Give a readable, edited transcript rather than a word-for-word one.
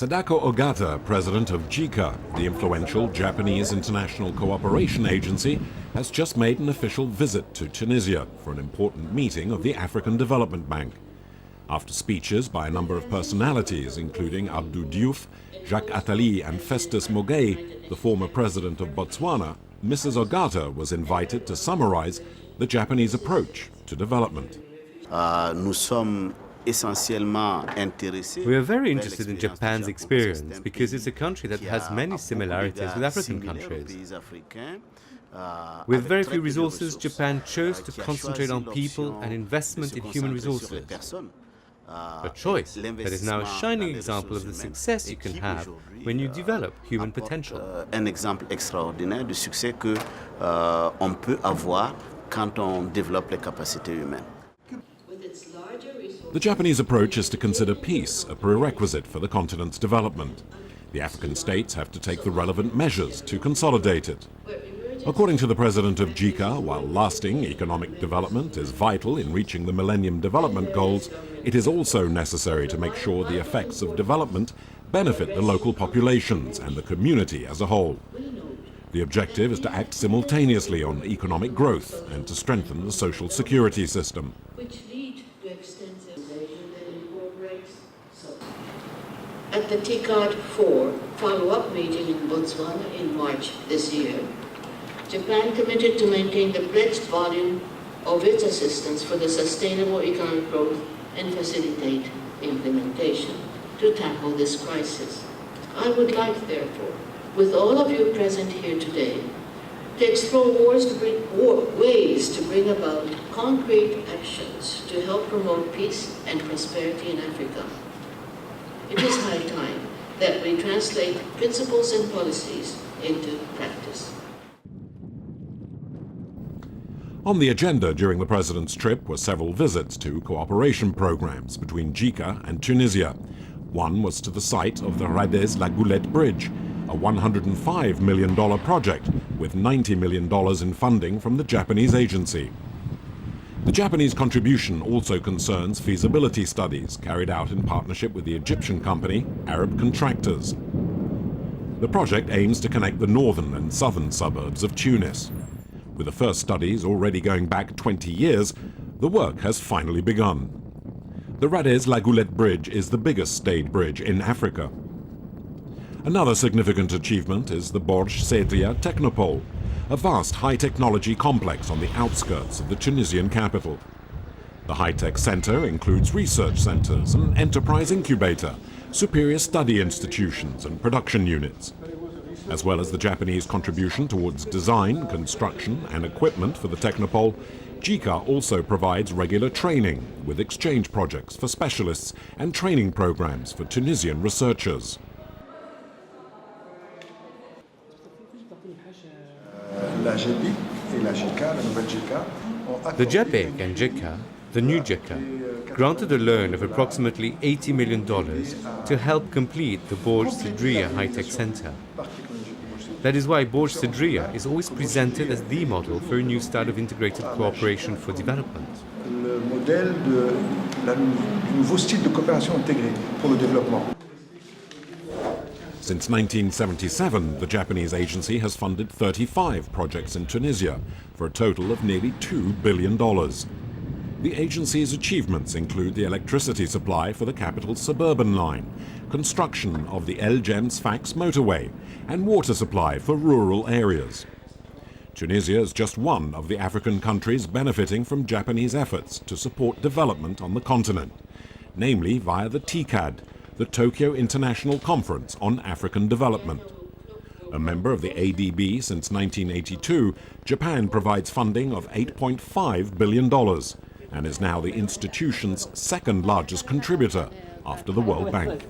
Sadako Ogata, president of Jica, the influential Japanese international cooperation agency, has just made an official visit to Tunisia for an important meeting of the African Development Bank. After speeches by a number of personalities, including Abdou Diouf, Jacques Attali and Festus Mogae, the former president of Botswana, Mrs. Ogata was invited to summarize the Japanese approach to development. We are very interested in Japan's experience because it's a country that has many similarities with African countries. With very few resources, Japan chose to concentrate on people and investment in human resources. A choice that is now a shining example of the success you can have when you develop human potential. Un exemple extraordinaire du succès que on peut avoir quand on développe les capacités humaines. The Japanese approach is to consider peace a prerequisite for the continent's development. The African states have to take the relevant measures to consolidate it. According to the president of Jica, while lasting economic development is vital in reaching the Millennium Development Goals, it is also necessary to make sure the effects of development benefit the local populations and the community as a whole. The objective is to act simultaneously on economic growth and to strengthen the social security system. At the TICAD 4 follow-up meeting in Botswana in March this year, Japan committed to maintain the pledged volume of its assistance for the sustainable economic growth and facilitate implementation to tackle this crisis. I would like, therefore, with all of you present here today, to explore ways to bring about concrete actions to help promote peace and prosperity in Africa. It is high time that we translate principles and policies into practice. On the agenda during the president's trip were several visits to cooperation programs between Jica and Tunisia. One was to the site of the Radès-La Goulette Bridge, a $105 million project with $90 million in funding from the Japanese agency. The Japanese contribution also concerns feasibility studies carried out in partnership with the Egyptian company Arab Contractors. The project aims to connect the northern and southern suburbs of Tunis. With the first studies already going back 20 years, the work has finally begun. The Radès-La Goulette Bridge is the biggest stayed bridge in Africa. Another significant achievement is the Borj Sedria Technopole, a vast high-technology complex on the outskirts of the Tunisian capital. The high-tech center includes research centers, an enterprise incubator, superior study institutions and production units. As well as the Japanese contribution towards design, construction and equipment for the Technopole, Jica also provides regular training with exchange projects for specialists and training programs for Tunisian researchers. The JEPIC and Jica, the new Jica, granted a loan of approximately $80 million to help complete the Borj Sedria High-Tech Center. That is why Borj Sedria is always presented as the model for a new style of integrated cooperation for development. Le modèle du nouveau style de coopération intégrée pour le développement. Since 1977, the Japanese agency has funded 35 projects in Tunisia for a total of nearly $2 billion. The agency's achievements include the electricity supply for the capital's suburban line, construction of the El Jem-Sfax motorway, and water supply for rural areas. Tunisia is just one of the African countries benefiting from Japanese efforts to support development on the continent, namely via the TICAD, the Tokyo International Conference on African Development. A member of the ADB since 1982, Japan provides funding of $8.5 billion and is now the institution's second largest contributor after the World Bank.